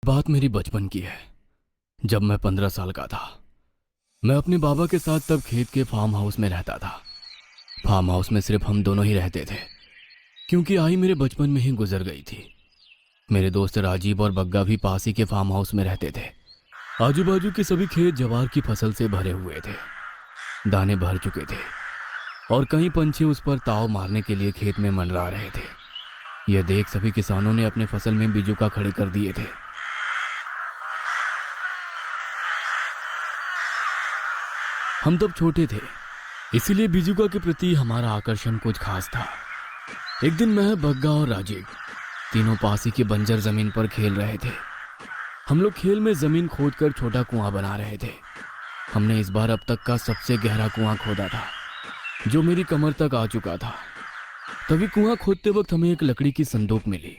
बात मेरी बचपन की है। जब मैं 15 साल का था, मैं अपने बाबा के साथ तब खेत के फार्म हाउस में रहता था। फार्म हाउस में सिर्फ हम दोनों ही रहते थे, क्योंकि आई मेरे बचपन में ही गुजर गई थी। मेरे दोस्त राजीव और बग्गा भी पास ही के फार्म हाउस में रहते थे। आजू बाजू के सभी खेत ज्वार की फसल से भरे हुए थे, दाने भर चुके थे और कई पंछी उस पर ताव मारने के लिए खेत में मंडरा रहे थे। यह देख सभी किसानों ने अपने फसल में बिजुका खड़े कर दिए थे। हम तब छोटे थे, इसीलिए बिजुका के प्रति हमारा आकर्षण कुछ खास था। एक दिन मैं, बग्गा और राजीव तीनों पास ही की बंजर जमीन पर खेल रहे थे। हम लोग खेल में जमीन खोदकर छोटा कुआं बना रहे थे। हमने इस बार अब तक का सबसे गहरा कुआं खोदा था, जो मेरी कमर तक आ चुका था। तभी कुआं खोदते वक्त हमें एक लकड़ी की संदूक मिली।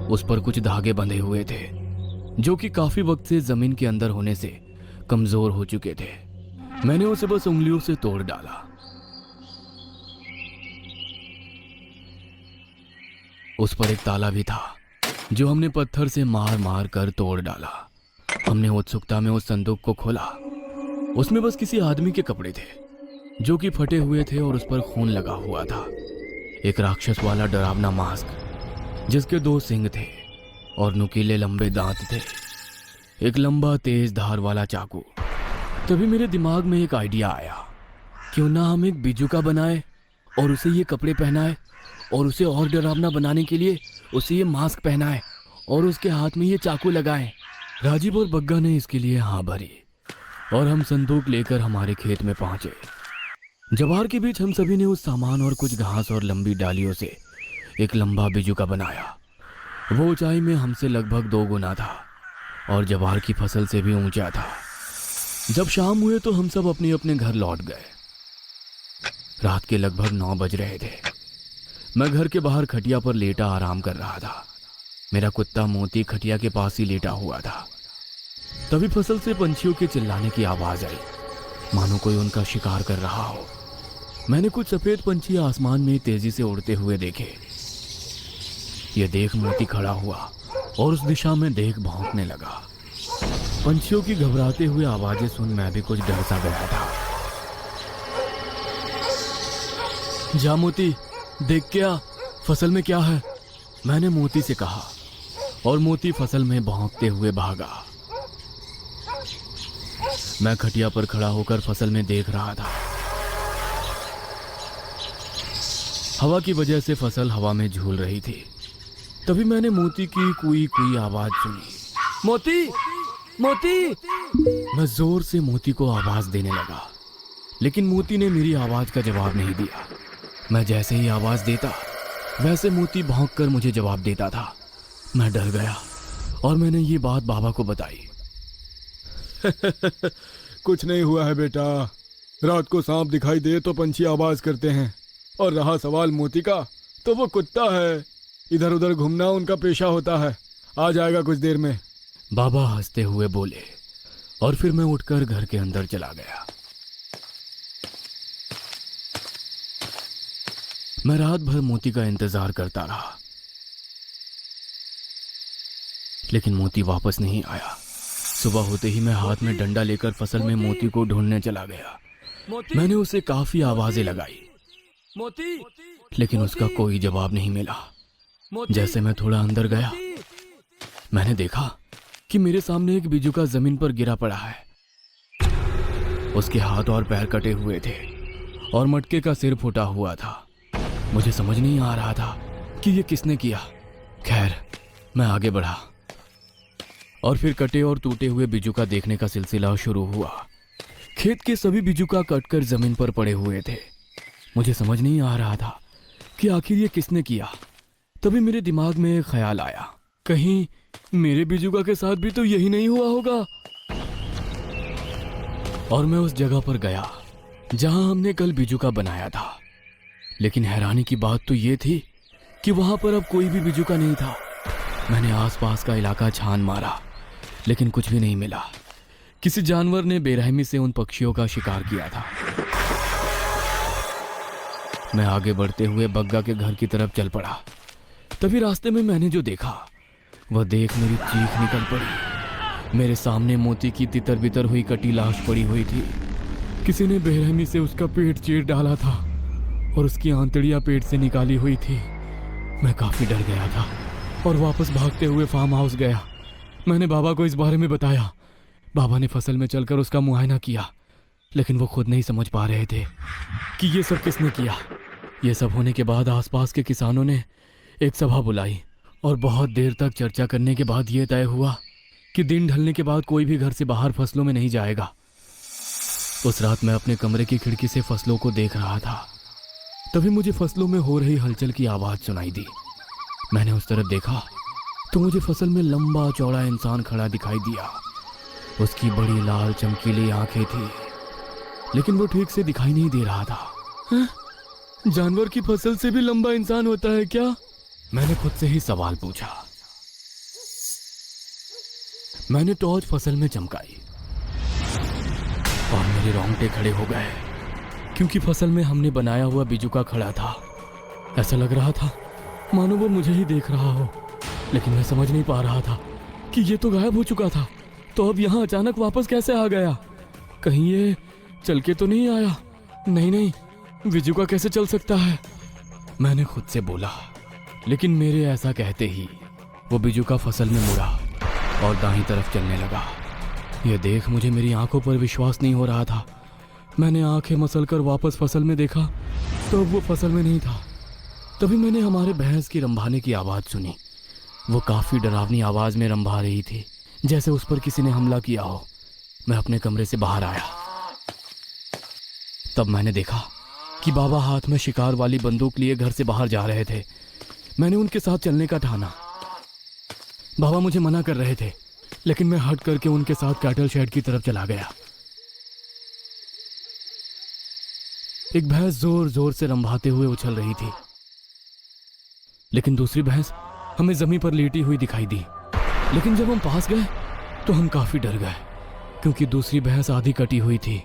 उस पर कुछ धागे बंधे हुए थे, जो कि काफी वक्त से जमीन के अंदर होने से कमजोर हो चुके थे। मैंने उसे बस उंगलियों से तोड़ डाला। उस पर एक ताला भी था, जो हमने पत्थर से मार मार कर तोड़ डाला। हमने उत्सुकता में उस संदूक को खोला। उसमें बस किसी आदमी के कपड़े थे, जो कि फटे हुए थे और उस पर खून लगा हुआ था। एक राक्षस वाला डरावना मास्क, जिसके 2 सींग थे और नुकीले लंबे दांत थे। एक लंबा तेज धार वाला चाकू। तभी मेरे दिमाग में एक आइडिया आया, क्यों ना हम एक बिजुका बनाए और उसे ये कपड़े पहनाए और उसे और डरावना बनाने के लिए उसे ये मास्क पहनाए और उसके हाथ में ये चाकू लगाएं। राजीव और बग्गा ने इसके लिए हाँ भरी और हम संदूक लेकर हमारे खेत में पहुंचे। जवार के बीच हम सभी ने उस सामान और कुछ घास और लंबी डालियों से एक लंबा बिजुका बनाया। वो ऊंचाई में हमसे लगभग 2 गुना था और जवार की फसल से भी ऊंचा था। जब शाम हुए तो हम सब अपने अपने घर लौट गए। रात के लगभग 9 बज रहे थे। मैं घर के बाहर खटिया पर लेटा आराम कर रहा था। मेरा कुत्ता मोती खटिया के पास ही लेटा हुआ था। तभी फसल से पंछियों के चिल्लाने की आवाज आई, मानो कोई उनका शिकार कर रहा हो। मैंने कुछ सफेद पंछी आसमान में तेजी से उड़ते हुए देखे। यह देख मोती खड़ा हुआ और उस दिशा में देख भौंकने लगा। पंछियों की घबराते हुए आवाजें सुन मैं भी कुछ डर सा गया था। जा मोती, देख क्या फसल में क्या है, मैंने मोती से कहा और मोती फसल में भौंकते हुए भागा। मैं खटिया पर खड़ा होकर फसल में देख रहा था। हवा की वजह से फसल हवा में झूल रही थी। तभी मैंने मोती की कुई कुई आवाज सुनी, मोती मोती। मैं जोर से मोती को आवाज देने लगा, लेकिन मोती ने मेरी आवाज का जवाब नहीं दिया। मैं जैसे ही आवाज देता, वैसे मोती भौंककर मुझे जवाब देता था। मैं डर गया और मैंने ये बात बाबा को बताई। कुछ नहीं हुआ है बेटा, रात को सांप दिखाई दे तो पंछी आवाज करते हैं, और रहा सवाल मोती का, तो वो कुत्ता है, इधर उधर घूमना उनका पेशा होता है, आ जाएगा कुछ देर में। बाबा हंसते हुए बोले और फिर मैं उठकर घर के अंदर चला गया। मैं रात भर मोती का इंतजार करता रहा, लेकिन मोती वापस नहीं आया। सुबह होते ही मैं हाथ में डंडा लेकर फसल में मोती को ढूंढने चला गया। मैंने उसे काफी आवाजें लगाई, लेकिन उसका कोई जवाब नहीं मिला। जैसे मैं थोड़ा अंदर गया, मैंने देखा कि मेरे सामने एक बिजुका जमीन पर गिरा पड़ा है। उसके हाथ और पैर कटे हुए थे और मटके का सिर फूटा हुआ था। मुझे समझ नहीं आ रहा था कि ये किसने किया। खैर, मैं आगे बढ़ा और फिर कटे और टूटे हुए बिजुका देखने का सिलसिला शुरू हुआ। खेत के सभी बिजुका कटकर जमीन पर पड़े हुए थे। मुझे समझ नहीं आ रहा था कि आखिर ये किसने किया। तभी मेरे दिमाग में एक ख्याल आया, कहीं मेरे बिजुका के साथ भी तो यही नहीं हुआ होगा। और मैं उस जगह पर गया जहां हमने कल बिजुका बनाया था। लेकिन हैरानी की बात तो ये थी कि वहां पर अब कोई भी बिजुका नहीं था। मैंने आसपास का इलाका छान मारा, लेकिन कुछ भी नहीं मिला। किसी जानवर ने बेरहमी से उन पक्षियों का शिकार किया था। मैं आगे बढ़ते हुए बग्गा के घर की तरफ चल पड़ा। तभी रास्ते में मैंने जो देखा वह देख मेरी चीख निकल पड़ी। मेरे सामने मोती की तितर बितर हुई कटी लाश पड़ी हुई थी। किसी ने बेरहमी से उसका पेट चीर डाला था और उसकी आंतड़ियां पेट से निकाली हुई थी। मैं काफी डर गया था और वापस भागते हुए फार्म हाउस गया। मैंने बाबा को इस बारे में बताया। बाबा ने फसल में चलकर उसका मुआयना किया, लेकिन वो खुद नहीं समझ पा रहे थे कि ये सब किसने किया। ये सब होने के बाद आसपास के किसानों ने एक सभा बुलाई और बहुत देर तक चर्चा करने के बाद ये तय हुआ कि दिन ढलने के बाद कोई भी घर से बाहर फसलों में नहीं जाएगा। उस रात मैं अपने कमरे की खिड़की से फसलों को देख रहा था। तभी मुझे फसलों में हो रही हलचल की आवाज सुनाई दी। मैंने उस तरफ देखा तो मुझे फसल में लंबा चौड़ा इंसान खड़ा दिखाई दिया। उसकी बड़ी लाल चमकीली आंखें थी, लेकिन वो ठीक से दिखाई नहीं दे रहा था। जानवर की फसल से भी लंबा इंसान होता है क्या? मैंने खुद से ही सवाल पूछा। मैंने टॉर्च फसल में चमकाई और मेरे रोंगटे खड़े हो गए, क्योंकि फसल में हमने बनाया हुआ बिजुका खड़ा था। ऐसा लग रहा था मानो वो मुझे ही देख रहा हो, लेकिन मैं समझ नहीं पा रहा था कि ये तो गायब हो चुका था, तो अब यहाँ अचानक वापस कैसे आ गया? कहीं ये चल के तो नहीं आया? नहीं, बिजुका कैसे चल सकता है? मैंने खुद से बोला, लेकिन मेरे ऐसा कहते ही वो बिजुका फसल में मुड़ा और दाहिनी तरफ चलने लगा। यह देख मुझे मेरी आंखों पर विश्वास नहीं हो रहा था। मैंने आंखें मसलकर वापस फसल में देखा तो अब वो फसल में नहीं था। तभी मैंने हमारे भैंस की रंभाने की आवाज़ सुनी। वो काफ़ी डरावनी आवाज़ में रंभा रही थी, जैसे उस पर किसी ने हमला किया हो। मैं अपने कमरे से बाहर आया। तब मैंने देखा कि बाबा हाथ में शिकार वाली बंदूक लिए घर से बाहर जा रहे थे। मैंने उनके साथ चलने का ठाना। बाबा मुझे मना कर रहे थे, लेकिन मैं हट करके उनके साथ कैटल शेड की तरफ चला गया। एक भैंस जोर जोर से रंभाते हुए उछल रही थी, लेकिन दूसरी भैंस हमें जमीन पर लेटी हुई दिखाई दी। लेकिन जब हम पास गए तो हम काफी डर गए, क्योंकि दूसरी भैंस आधी कटी हुई थी।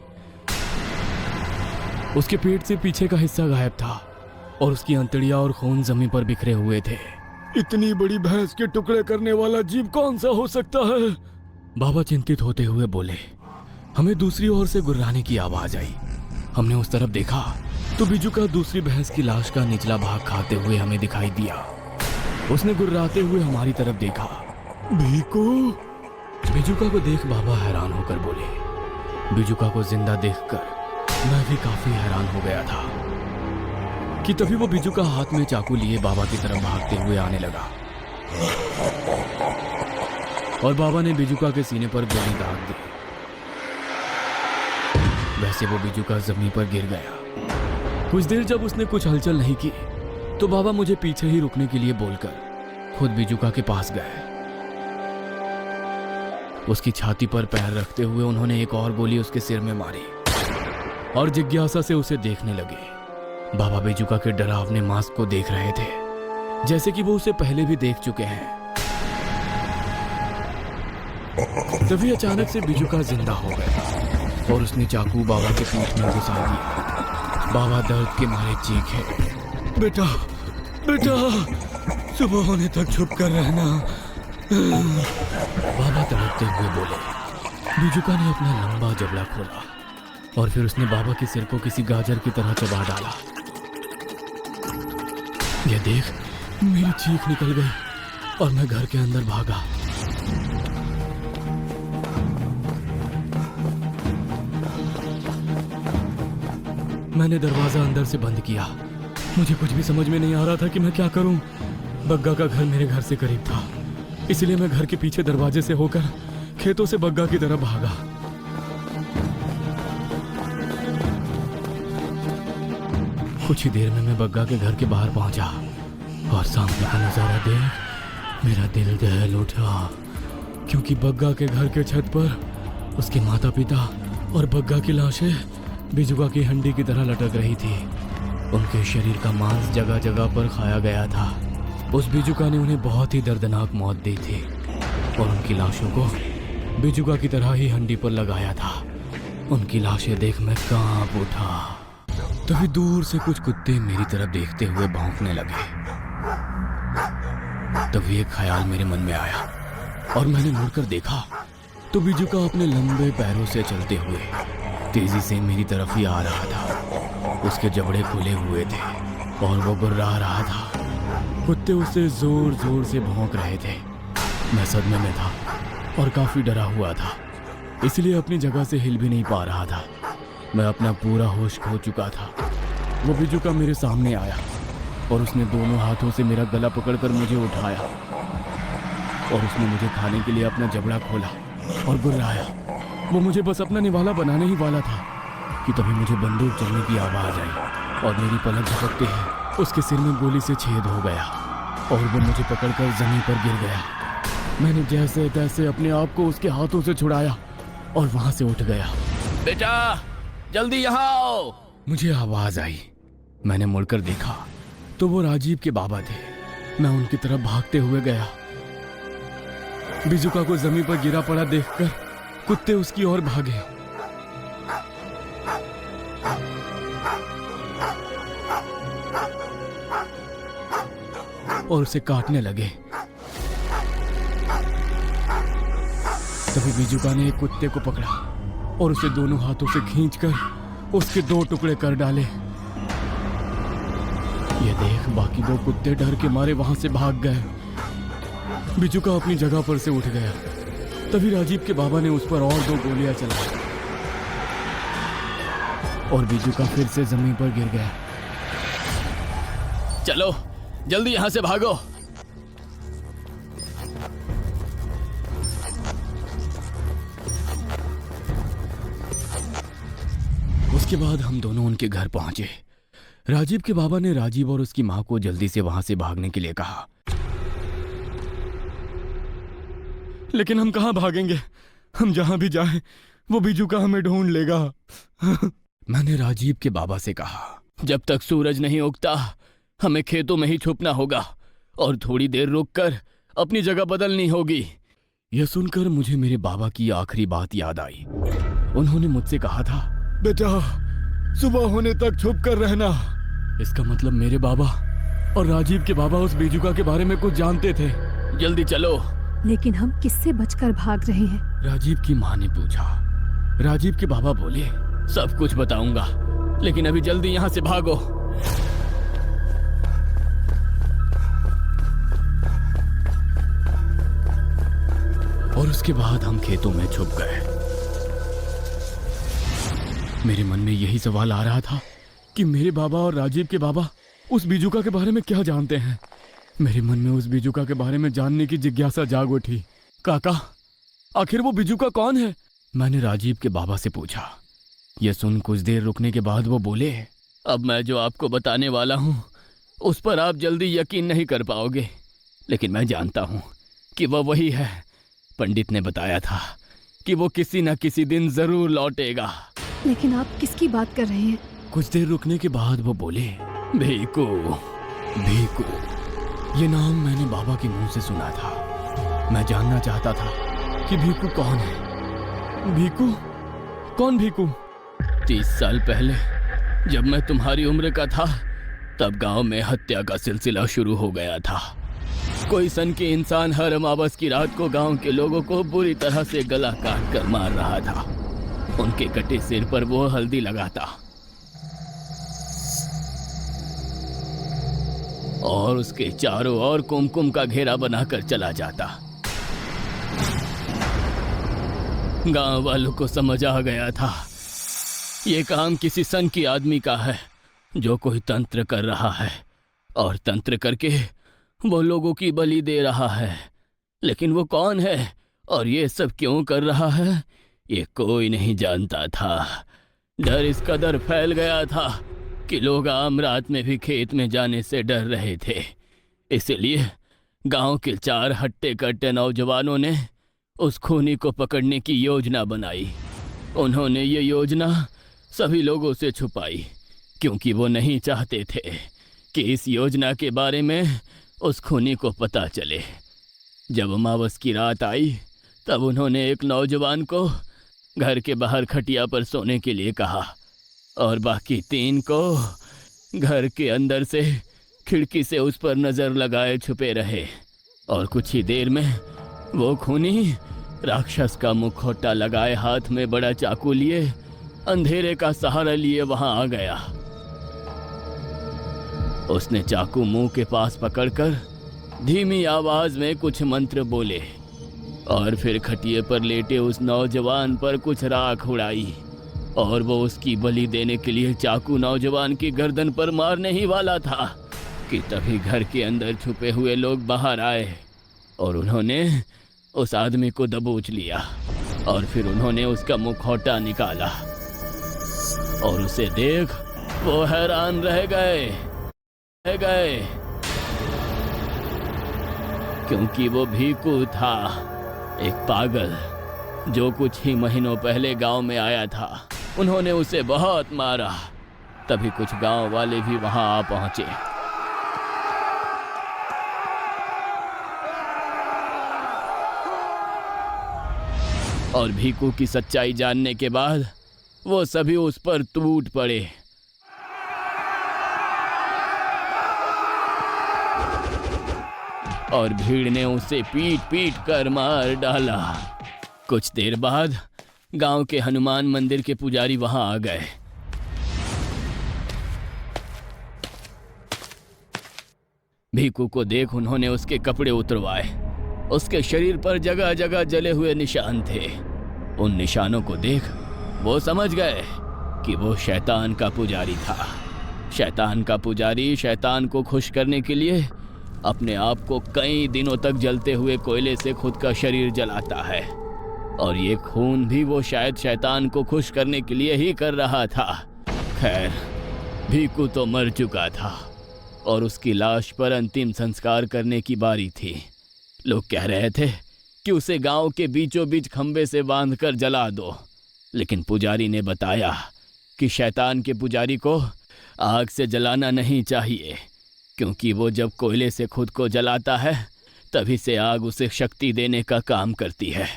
उसके पेट से पीछे का हिस्सा गायब था और उसकी अंतड़ियां और खून जमीन पर बिखरे हुए थे। इतनी बड़ी भैंस के टुकड़े करने वाला जीव कौन सा हो सकता है? बाबा चिंतित होते हुए बोले। हमें दूसरी ओर से गुर्राने की आवाज आई। हमने उस तरफ देखा तो बिजुका दूसरी भैंस की लाश का निचला भाग खाते हुए हमें दिखाई दिया। उसने गुर्राते हुए हमारी तरफ देखा। भीको! बिजुका को देख बाबा हैरान होकर बोले। बिजुका को जिंदा देखकर मैं भी काफी हैरान हो गया था कि तभी वो बिजुका हाथ में चाकू लिए बाबा की तरफ भागते हुए आने लगा और बाबा ने बिजुका के सीने पर गोली दाग दी। वैसे वो बिजुका जमीन पर गिर गया। कुछ देर जब उसने कुछ हलचल नहीं की तो बाबा मुझे पीछे ही रुकने के लिए बोलकर खुद बिजुका के पास गए। उसकी छाती पर पैर रखते हुए उन्होंने एक और गोली उसके सिर में मारी और जिज्ञासा से उसे देखने लगे। बाबा बिजुका के डरावने मास्क को देख रहे थे, जैसे कि वो उसे पहले भी देख चुके हैं। तभी अचानक से बिजुका जिंदा हो गया और उसने चाकू बाबा के पीठ में घुसा दिया। बाबा दर्द के मारे चीखे। बेटा, बेटा, सुबह होने तक छुप कर रहना। बाबा तड़पते हुए बोले। बिजुका ने अपना लंबा जबड़ा खोला और फिर उसने बाबा के सिर को किसी गाजर की तरह चबा डाला। यह देख मेरी चीख निकल गई और मैं घर के अंदर भागा। मैंने दरवाजा अंदर से बंद किया। मुझे कुछ भी समझ में नहीं आ रहा था कि मैं क्या करूं। बग्गा का घर मेरे घर से करीब था, इसलिए मैं घर के पीछे दरवाजे से होकर खेतों से बग्गा की तरफ भागा। कुछ ही देर में मैं बग्गा के घर के बाहर पहुंचा और सामने का नजारा देख मेरा दिल दहल उठा, क्योंकि बग्गा के घर के छत पर उसके माता पिता और बग्गा की लाशें बिजुका की हंडी की तरह लटक रही थी। उनके शरीर का मांस जगह जगह पर खाया गया था। उस बिजुका ने उन्हें बहुत ही दर्दनाक मौत दी थी और उनकी लाशों को बिजुका की तरह ही हंडी पर लगाया था। उनकी लाशें देख मैं कांप उठा। तभी दूर से कुछ कुत्ते मेरी तरफ देखते हुए भौंकने लगे। तभी एक ख्याल मेरे मन में आया और मैंने मुड़कर देखा तो बिजुका अपने लंबे पैरों से चलते हुए तेजी से मेरी तरफ ही आ रहा था। उसके जबड़े खुले हुए थे और वो गुर्रा रहा था। कुत्ते उससे जोर जोर से भौंक रहे थे। मैं सदमे में था और काफी डरा हुआ था, इसलिए अपनी जगह से हिल भी नहीं पा रहा था। मैं अपना पूरा होश खो चुका था। वो बिजुका मेरे सामने आया और उसने दोनों हाथों से मेरा गला पकड़कर मुझे उठाया और उसने मुझे खाने के लिए अपना जबड़ा खोला और गुर्राया। वो मुझे बस अपना निवाला बनाने ही वाला था कि तभी मुझे बंदूक चलने की आवाज आई और मेरी पलक झपकते ही उसके सिर में गोली से छेद हो गया और वो मुझे पकड़कर जमीन पर गिर गया। मैंने जैसे तैसे अपने आप को उसके हाथों से छुड़ाया और वहां से उठ गया। बेटा जल्दी यहाँ आओ, मुझे आवाज आई। मैंने मुड़कर देखा तो वो राजीव के बाबा थे। मैं उनकी तरफ भागते हुए गया। बिजुका को जमीन पर गिरा पड़ा देखकर कुत्ते उसकी ओर भागे। और उसे काटने लगे। तभी बिजुका ने एक कुत्ते को पकड़ा और उसे दोनों हाथों से खींचकर उसके 2 टुकड़े कर डाले। ये देख बाकी 2 कुत्ते डर के मारे वहां से भाग गए। बिजुका अपनी जगह पर से उठ गया। तभी राजीव के बाबा ने उस पर और 2 गोलियां चलाई और बिजुका फिर से जमीन पर गिर गया। चलो जल्दी यहां से भागो। उसके बाद हम दोनों उनके घर पहुंचे। राजीव के बाबा ने राजीव और उसकी मां को जल्दी से वहां से भागने के लिए कहा। लेकिन हम कहां भागेंगे? हम जहां भी जाएं, वो बिजुका हमें ढूंढ लेगा। मैंने राजीव के बाबा से कहा, जब तक सूरज नहीं उगता हमें खेतों में ही छुपना होगा और थोड़ी देर रुककर अपनी जगह बदलनी होगी। यह सुनकर मुझे मेरे बाबा की आखिरी बात याद आई। उन्होंने मुझसे कहा था, बेटा सुबह होने तक छुप कर रहना। इसका मतलब मेरे बाबा और राजीव के बाबा उस बिजुका के बारे में कुछ जानते थे। जल्दी चलो। लेकिन हम किससे बचकर भाग रहे हैं? राजीव की मां ने पूछा। राजीव के बाबा बोले, सब कुछ बताऊंगा, लेकिन अभी जल्दी यहां से भागो। और उसके बाद हम खेतों में छुप गए। मेरे मन में यही सवाल आ रहा था कि मेरे बाबा और राजीव के बाबा उस बिजुका के बारे में क्या जानते हैं। मेरे मन में उस बिजुका के बारे में जानने की जिज्ञासा जाग उठी। काका, आखिर वो बिजुका कौन है? मैंने राजीव के बाबा से पूछा। यह सुन कुछ देर रुकने के बाद वो बोले, अब मैं जो आपको बताने वाला हूं उस पर आप जल्दी यकीन नहीं कर पाओगे, लेकिन मैं जानता हूं कि वह वही है। पंडित ने बताया था कि वो किसी न किसी दिन जरूर लौटेगा। लेकिन आप किसकी बात कर रहे हैं? कुछ देर रुकने के बाद वो बोले, भीकू। भीकू, ये नाम मैंने बाबा के मुंह से सुना था। मैं जानना चाहता था कि भीकू कौन है। भीकू? कौन भीकू? 30 साल पहले जब मैं तुम्हारी उम्र का था तब गांव में हत्या का सिलसिला शुरू हो गया था। कोई सन की इंसान हर अमावस की रात को गांव के लोगों को बुरी तरह से गला काट कर मार रहा था। उनके कटे सिर पर वो हल्दी लगाता और उसके चारों ओर कुमकुम का घेरा बनाकर चला जाता। गांव वालों को समझ आ गया था ये काम किसी सन की आदमी का है जो कोई तंत्र कर रहा है और तंत्र करके वो लोगों की बलि दे रहा है। लेकिन वो कौन है और ये सब क्यों कर रहा है ये कोई नहीं जानता था। डर इस कदर फैल गया था कि लोग आम रात में भी खेत में जाने से डर रहे थे। इसलिए गांव के 4 हट्टे कट्टे नौजवानों ने उस खूनी को पकड़ने की योजना बनाई। उन्होंने ये योजना सभी लोगों से छुपाई क्योंकि वो नहीं चाहते थे कि इस योजना के बारे में उस खूनी को पता चले। जब अमावस की रात आई तब उन्होंने एक नौजवान को घर के बाहर खटिया पर सोने के लिए कहा और बाकी 3 को घर के अंदर से खिड़की से उस पर नजर लगाए छुपे रहे। और कुछ ही देर में वो खूनी राक्षस का मुखौटा लगाए हाथ में बड़ा चाकू लिए अंधेरे का सहारा लिए वहां आ गया। उसने चाकू मुंह के पास पकड़कर धीमी आवाज में कुछ मंत्र बोले और फिर खटिए पर लेटे उस नौजवान पर कुछ राख उड़ाई और वो उसकी बलि देने के लिए चाकू नौजवान की गर्दन पर मारने ही वाला था कि तभी घर के अंदर छुपे हुए लोग बाहर आए और उन्होंने उस आदमी को दबोच लिया और फिर उन्होंने उसका मुखौटा निकाला और उसे देख वो हैरान रह गए क्योंकि वो भीकू था, एक पागल जो कुछ ही महीनों पहले गांव में आया था। उन्होंने उसे बहुत मारा। तभी कुछ गांव वाले भी वहां आ पहुंचे। और भीकू की सच्चाई जानने के बाद वो सभी उस पर टूट पड़े। और भीड़ ने उसे पीट पीट कर मार डाला। कुछ देर बाद गांव के हनुमान मंदिर के पुजारी वहां आ गए। भीकू को देख उन्होंने उसके कपड़े उतरवाए। उसके शरीर पर जगह जगह जले हुए निशान थे। उन निशानों को देख वो समझ गए कि वो शैतान का पुजारी था। शैतान का पुजारी शैतान को खुश करने के लिए अपने आप को कई दिनों तक जलते हुए कोयले से खुद का शरीर जलाता है। और ये खून भी वो शायद शैतान को खुश करने के लिए ही कर रहा था। खैर, भीकू तो मर चुका था और उसकी लाश पर अंतिम संस्कार करने की बारी थी। लोग कह रहे थे कि उसे गांव के बीचों बीच खंबे से बांधकर जला दो, लेकिन पुजारी ने बताया कि शैतान के पुजारी को आग से जलाना नहीं चाहिए, क्योंकि वो जब कोयले से खुद को जलाता है तभी से आग उसे शक्ति देने का काम करती है।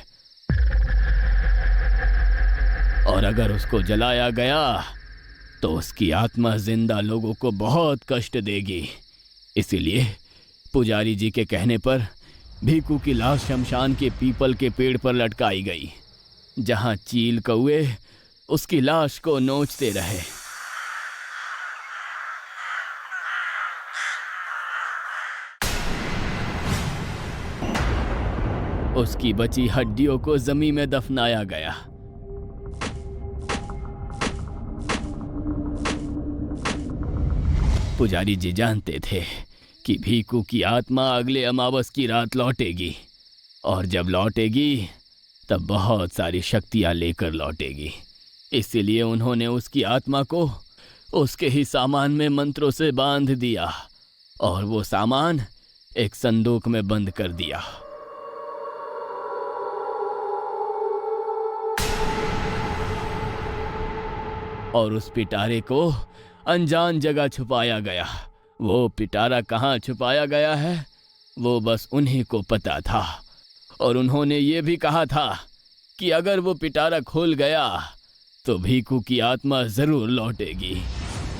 और अगर उसको जलाया गया तो उसकी आत्मा जिंदा लोगों को बहुत कष्ट देगी। इसीलिए पुजारी जी के कहने पर भीकू की लाश शमशान के पीपल के पेड़ पर लटकाई गई, जहां चील कौए उसकी लाश को नोचते रहे। उसकी बची हड्डियों को जमीन में दफनाया गया। पुजारी जी जानते थे कि भीकू की आत्मा अगले अमावस की रात लौटेगी, और जब लौटेगी तब बहुत सारी शक्तियां लेकर लौटेगी। इसीलिए उन्होंने उसकी आत्मा को उसके ही सामान में मंत्रों से बांध दिया और वो सामान एक संदूक में बंद कर दिया। और उस पिटारे को अनजान जगह छुपाया गया। वो पिटारा कहाँ छुपाया गया है वो बस उन्हीं को पता था। और उन्होंने ये भी कहा था कि अगर वो पिटारा खुल गया तो भीकू की आत्मा जरूर लौटेगी।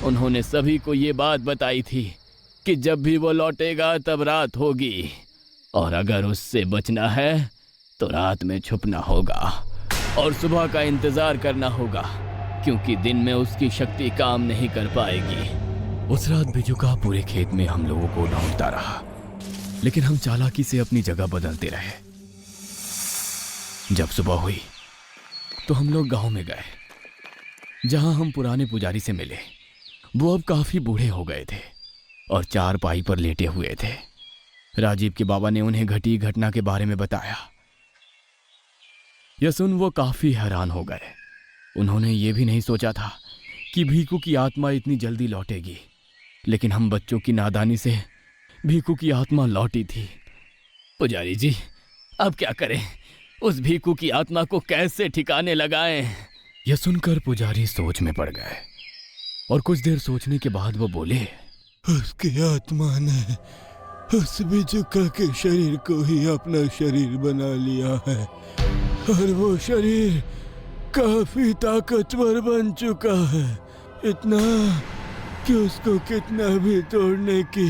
उन्होंने सभी को ये बात बताई थी कि जब भी वो लौटेगा तब रात होगी, और अगर उससे बचना है तो रात में छुपना होगा और सुबह का इंतजार करना होगा, क्योंकि दिन में उसकी शक्ति काम नहीं कर पाएगी। उस रात बिजुका पूरे खेत में हम लोगों को ढूंढता रहा, लेकिन हम चालाकी से अपनी जगह बदलते रहे। जब सुबह हुई तो हम लोग गांव में गए, जहां हम पुराने पुजारी से मिले। वो अब काफी बूढ़े हो गए थे और चारपाई पर लेटे हुए थे। राजीव के बाबा ने उन्हें घटी घटना के बारे में बताया। यह सुन वो काफी हैरान हो गए। उन्होंने ये भी नहीं सोचा था कि भीकू की आत्मा इतनी जल्दी लौटेगी, लेकिन हम बच्चों की नादानी से भीकू की आत्मा लौटी थी। पुजारी जी, अब क्या करें? उस भीकू की आत्मा को कैसे ठिकाने लगाएं? यह सुनकर पुजारी सोच में पड़ गए और कुछ देर सोचने के बाद वो बोले, उसकी आत्मा ने उस बिजुका के शरीर को ही अपना शरीर बना लिया है, और वो शरीर काफी ताकतवर बन चुका है। इतना कि उसको कितना भी तोड़ने की,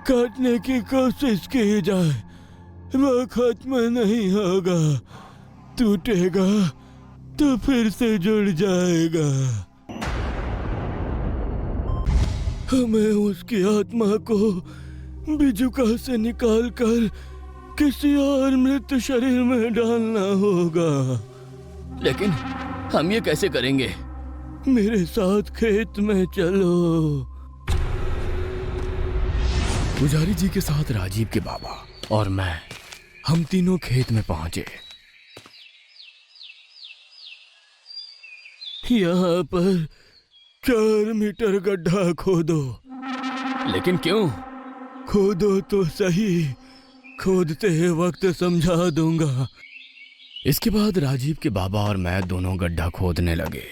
काटने की कोशिश की जाए, वो खत्म नहीं होगा। टूटेगा तो फिर से जुड़ जाएगा। हमें उसकी आत्मा को बिजुका से निकालकर किसी और मृत शरीर में डालना होगा। लेकिन हम ये कैसे करेंगे? मेरे साथ खेत में चलो। पुजारी जी के साथ राजीव के बाबा और मैं, हम तीनों खेत में पहुंचे। यहाँ पर 4 मीटर गड्ढा खोदो। लेकिन क्यों? खोदो तो सही, खोदते वक्त समझा दूंगा। इसके बाद राजीव के बाबा और मैं दोनों गड्ढा खोदने लगे।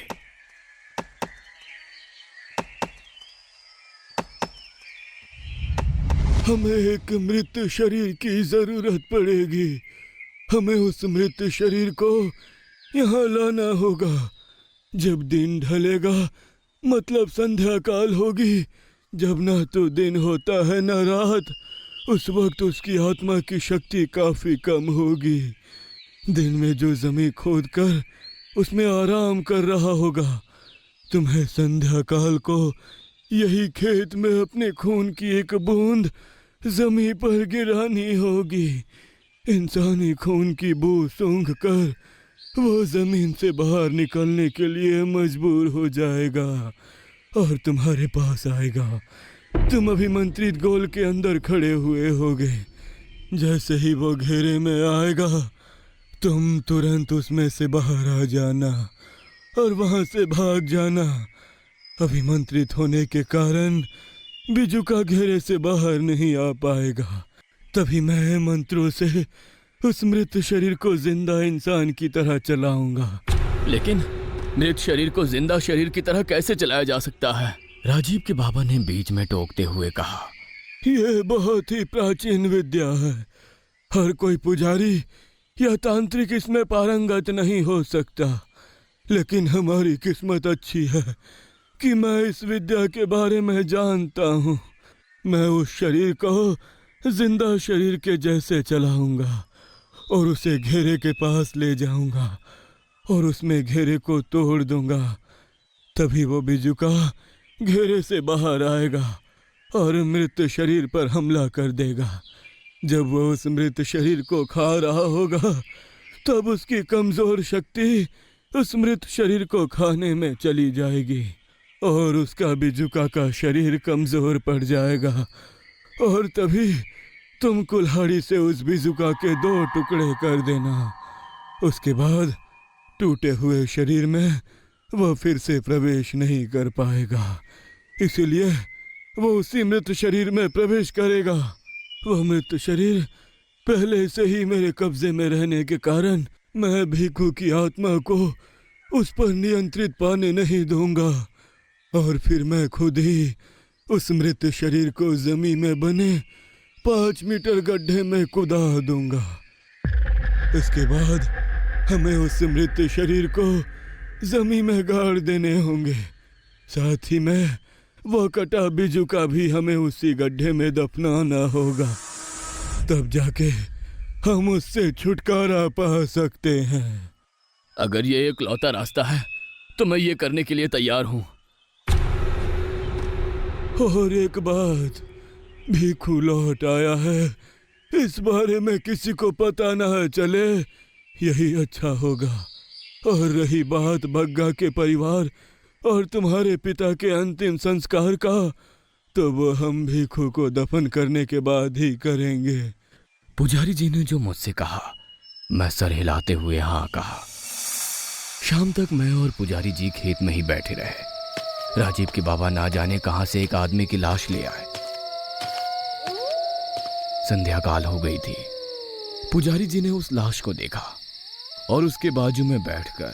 हमें एक मृत शरीर की जरूरत पड़ेगी। हमें उस मृत शरीर को यहाँ लाना होगा। जब दिन ढलेगा, मतलब संध्या काल होगी, जब ना तो दिन होता है ना रात, उस वक्त उसकी आत्मा की शक्ति काफी कम होगी। दिन में जो जमीन खोद कर उसमें आराम कर रहा होगा, तुम्हें संध्या काल को यही खेत में अपने खून की एक बूंद जमीन पर गिरानी होगी। इंसानी खून की बू सूंघ कर वो जमीन से बाहर निकलने के लिए मजबूर हो जाएगा और तुम्हारे पास आएगा। तुम अभिमंत्रित गोल के अंदर खड़े हुए होगे। जैसे ही वो घेरे में आएगा, तुम तुरंत उसमें से बाहर आ जाना और वहां से भाग जाना। अभिमंत्रित होने के कारण बिजुका घेरे से बाहर नहीं आ पाएगा। तभी मैं मंत्रों से उस मृत शरीर को जिंदा इंसान की तरह चलाऊंगा। लेकिन मृत शरीर को जिंदा शरीर की तरह कैसे चलाया जा सकता है? राजीव के बाबा ने बीच में टोकते हुए कहा। यह बहुत ही प्राचीन विद्या है। हर कोई पुजारी या तांत्रिक इसमें पारंगत नहीं हो सकता। लेकिन हमारी किस्मत अच्छी है कि मैं इस विद्या के बारे में जानता हूँ। मैं उस शरीर को जिंदा शरीर के जैसे चलाऊंगा और उसे घेरे के पास ले जाऊंगा और उसमें घेरे को तोड़ दूंगा। तभी वो बिजुका घेरे से बाहर आएगा और मृत शरीर पर हमला कर देगा। जब वो उस मृत शरीर को खा रहा होगा, तब उसकी कमजोर शक्ति उस मृत शरीर को खाने में चली जाएगी और उसका बिजुका का शरीर कमजोर पड़ जाएगा। और तभी तुम कुल्हाड़ी से उस बिजुका के 2 टुकड़े कर देना। उसके बाद टूटे हुए शरीर में वो फिर से प्रवेश नहीं कर पाएगा। इसलिए वो उसी मृत शरीर में प्रवेश करेगा। वो मृत शरीर पहले से ही मेरे कब्जे में रहने के कारण मैं भिखू की आत्मा को उस पर नियंत्रित पाने नहीं दूंगा और फिर मैं खुद ही उस मृत शरीर को जमीन में बने 5 मीटर गड्ढे में कुदा दूंगा। इसके बाद हमें उस मृत शरीर को जमीन में गाड़ देने होंगे। साथ ही में वो कटा बिजुका भी हमें उसी गड्ढे में दफनाना होगा। तब जाके हम उससे छुटकारा पा सकते हैं। अगर ये इकलौता रास्ता है तो मैं ये करने के लिए तैयार हूँ। और एक बात, भिखू लौट आया है, इस बारे में किसी को पता ना चले, यही अच्छा होगा। और रही बात बग्गा के परिवार और तुम्हारे पिता के अंतिम संस्कार का, तो वो हम भिखू को दफन करने के बाद ही करेंगे। पुजारी जी ने जो मुझसे कहा, मैं सर हिलाते हुए हाँ कहा। शाम तक मैं और पुजारी जी खेत में ही बैठे रहे। राजीव के बाबा ना जाने कहां से एक आदमी की लाश ले आए। संध्या काल हो गई थी। पुजारी जी ने उस लाश को देखा और उसके बाजू में बैठकर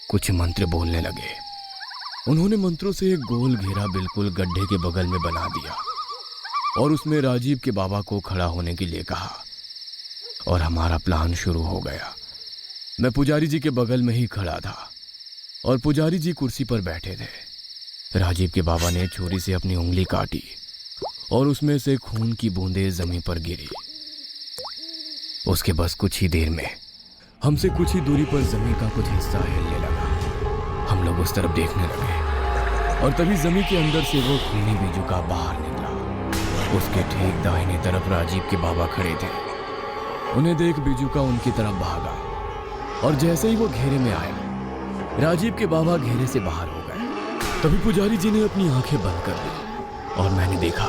कुछ मंत्र बोलने लगे। उन्होंने मंत्रों से एक गोल घेरा बिल्कुल गड्ढे के बगल में बना दिया और उसमें राजीव के बाबा को खड़ा होने के लिए कहा और हमारा प्लान शुरू हो गया। मैं पुजारी जी के बगल में ही खड़ा था और पुजारी जी कुर्सी पर बैठे थे। राजीव के बाबा ने छुरी से अपनी उंगली काटी और उसमें से खून की बूंदें जमीन पर गिरी। उसके बस कुछ ही देर में हमसे कुछ ही दूरी पर जमीन का कुछ हिस्सा हिलने लगा। हम लोग उस तरफ देखने लगे और तभी जमीन के अंदर से वो खूनी बीजुका बाहर निकला। उसके ठीक दाहिनी तरफ राजीव के बाबा खड़े थे। उन्हें देख बीजुका उनकी तरफ भागा और जैसे ही वो घेरे में आया, राजीव के बाबा घेरे से बाहर हो गए। तभी पुजारी जी ने अपनी आंखें बंद कर दी और मैंने देखा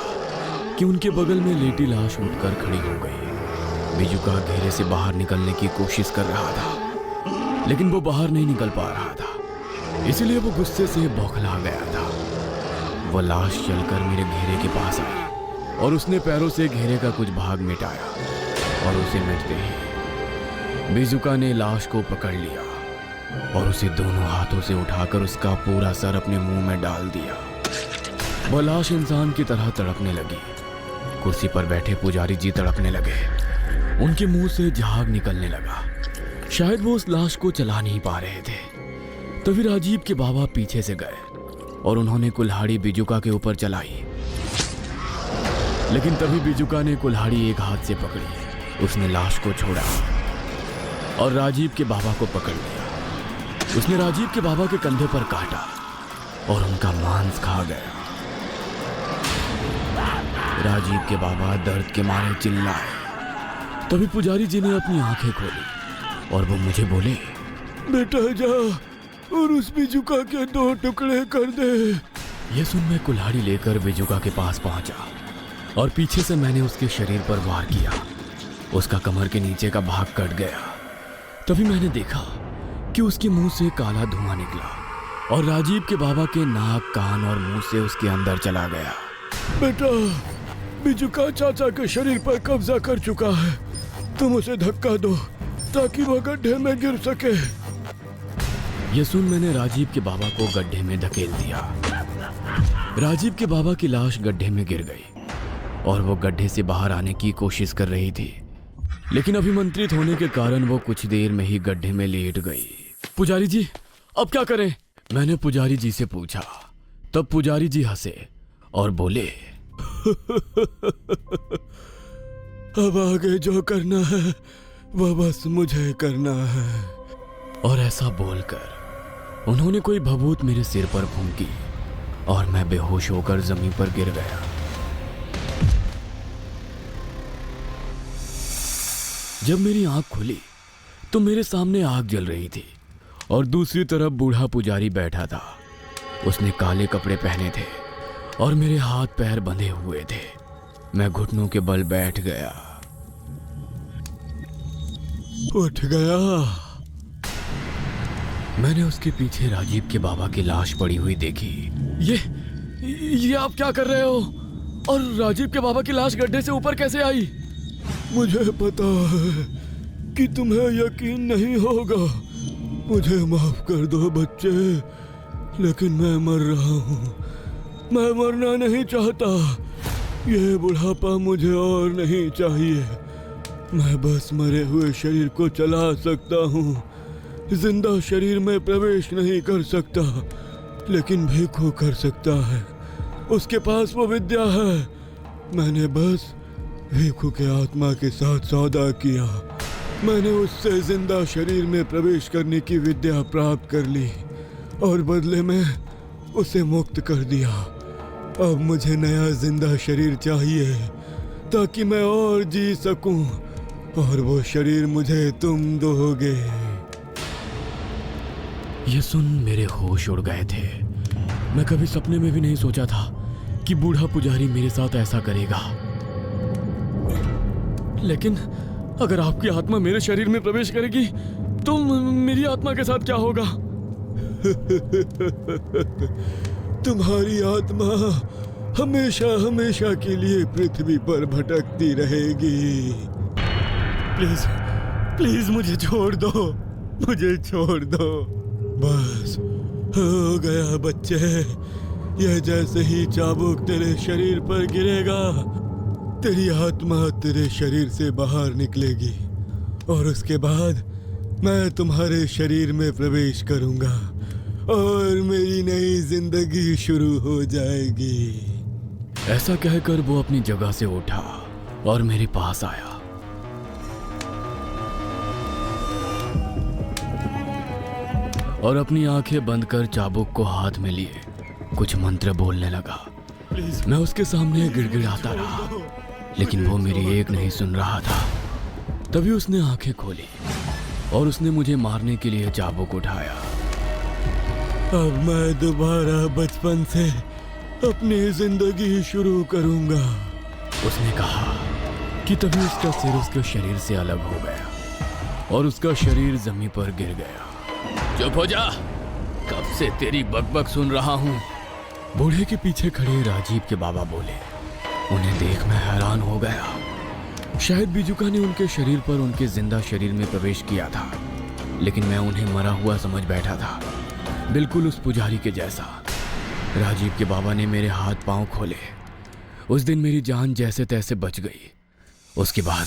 कि उनके बगल में लेटी लाश उठकर खड़ी हो गई। बीजुका घेरे से बाहर निकलने की कोशिश कर रहा था, लेकिन वो बाहर नहीं निकल पा रहा था, इसलिए वो गुस्से से बौखला गया था। वो लाश चलकर मेरे घेरे के पास आई और उसने पैरों से घेरे का कुछ भाग मिटाया और उसे मिटते ही बीजुका ने लाश को पकड़ लिया और उसे दोनों हाथों से उठाकर उसका पूरा सर अपने मुंह में डाल दिया। वह लाश इंसान की तरह तड़पने लगी। कुर्सी पर बैठे पुजारी जी तड़पने लगे। उनके मुंह से झाग निकलने लगा। शायद वो उस लाश को चला नहीं पा रहे थे। तभी राजीव के बाबा पीछे से गए और उन्होंने कुल्हाड़ी बीजुका के ऊपर चलाई, लेकिन तभी बीजुका ने कुल्हाड़ी एक हाथ से पकड़ी। उसने लाश को छोड़ा और राजीव के बाबा को पकड़ लिया। उसने राजीव के बाबा के कंधे पर काटा और उनका मांस खा गया। राजीव के बाबा दर्द के मारे चिल्लाए। तभी पुजारी जी ने अपनी आंखें खोली और वो मुझे बोले, बेटा जा और उस बीजुका के 2 टुकड़े कर दे। यह सुन मैं कुल्हाड़ी लेकर बीजुका के पास पहुंचा और पीछे से मैंने उसके शरीर पर वार किया। उसका कमर के नीचे का भाग कट गया। तभी मैंने देखा कि उसके मुंह से काला धुआं निकला और राजीव के बाबा के नाक, कान और मुंह से उसके अंदर चला गया। बेटा, बीजुका चाचा के शरीर पर कब्जा कर चुका है। तुम उसे धक्का दो ताकि वह गड्ढे में गिर सके। यह सुन मैंने राजीव के बाबा को गड्ढे में धकेल दिया। राजीव के बाबा की लाश गड्ढे में गिर गई और वो गड्ढे से बाहर आने की कोशिश कर रही थी, लेकिन अभिमंत्रित होने के कारण वो कुछ देर में ही गड्ढे में लेट गई। पुजारी जी, अब क्या करें? मैंने पुजारी जी से पूछा। तब पुजारी जी हंसे और बोले, अब आगे जो करना है वह बस मुझे करना है। और ऐसा बोलकर उन्होंने कोई भभूत मेरे सिर पर फूंकी और मैं बेहोश होकर जमीन पर गिर गया। जब मेरी आंख खुली तो मेरे सामने आग जल रही थी और दूसरी तरफ बूढ़ा पुजारी बैठा था। उसने काले कपड़े पहने थे और मेरे हाथ पैर बंधे हुए थे। मैं घुटनों के बल बैठ गया। उठ गया। मैंने उसके पीछे राजीव के बाबा की लाश पड़ी हुई देखी। ये आप क्या कर रहे हो? और राजीव के बाबा की लाश गड्ढे से ऊपर कैसे आई? मुझे पता है कि तुम्हें यकीन नहीं होगा। मुझे माफ कर दो बच्चे, लेकिन मैं मर रहा हूँ। मैं मरना नहीं चाहता। ये बुढ़ापा मुझे और नहीं चाहिए। मैं बस मरे हुए शरीर को चला सकता हूँ। जिंदा शरीर में प्रवेश नहीं कर सकता, लेकिन भीखू कर सकता है। उसके पास वो विद्या है। मैंने बस भीखू के आत्मा के साथ सौदा किया। मैंने उससे जिंदा शरीर में प्रवेश करने की विद्या प्राप्त कर ली और बदले में उसे मुक्त कर दिया। अब मुझे नया जिंदा शरीर चाहिए ताकि मैं और जी सकूं, और वो शरीर मुझे तुम दोगे। ये सुन मेरे होश उड़ गए थे। मैं कभी सपने में भी नहीं सोचा था कि बूढ़ा पुजारी मेरे साथ ऐसा करेगा। लेकिन अगर आपकी आत्मा मेरे शरीर में प्रवेश करेगी तो मेरी आत्मा के साथ क्या होगा? तुम्हारी आत्मा हमेशा हमेशा के लिए पृथ्वी पर भटकती रहेगी। प्लीज प्लीज मुझे छोड़ दो, मुझे छोड़ दो। बस हो गया बच्चे। यह जैसे ही चाबुक तेरे शरीर पर गिरेगा, तेरी आत्मा तेरे शरीर से बाहर निकलेगी और उसके बाद मैं तुम्हारे शरीर में प्रवेश करूंगा और मेरी नई जिंदगी शुरू हो जाएगी। ऐसा कहकर वो अपनी जगह से उठा और मेरे पास आया। और अपनी आंखें बंद कर चाबुक को हाथ में लिए कुछ मंत्र बोलने लगा। मैं उसके सामने गिड़गिड़ाता रहा, लेकिन वो मेरी एक नहीं सुन रहा था। तभी उसने आंखें खोली और उसने मुझे मारने के लिए चाबुक उठाया। अब मैं दोबारा बचपन से अपनी जिंदगी शुरू करूंगा, उसने कहा कि तभी उसका सिर उसके शरीर से अलग हो गया और उसका शरीर जमीन पर गिर गया। चुप हो जा, कब से तेरी बकबक सुन रहा हूं। बूढ़े के पीछे खड़े राजीव के बाबा बोले। उन्हें देख मैं हैरान हो गया। शायद बीजुका ने उनके शरीर पर उनके जिंदा शरीर में प्रवेश किया था, लेकिन मैं उन्हें मरा हुआ समझ बैठा था, बिल्कुल उस पुजारी के जैसा। राजीव के बाबा ने मेरे हाथ पांव खोले। उस दिन मेरी जान जैसे तैसे बच गई। उसके बाद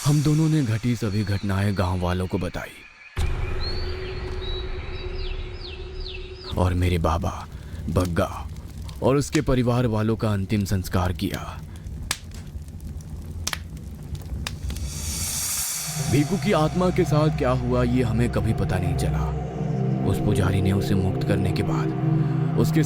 हम दोनों ने घटी सभी घटनाएं गांव वालों को बताई और मेरे बाबा, बग्गा और उसके परिवार वालों का अंतिम संस्कार किया। भीकू की आत्मा के साथ क्या हुआ ये हमें कभी पता नहीं चला। उस पुजारी ने उसे मुक्त करने के बाद उसके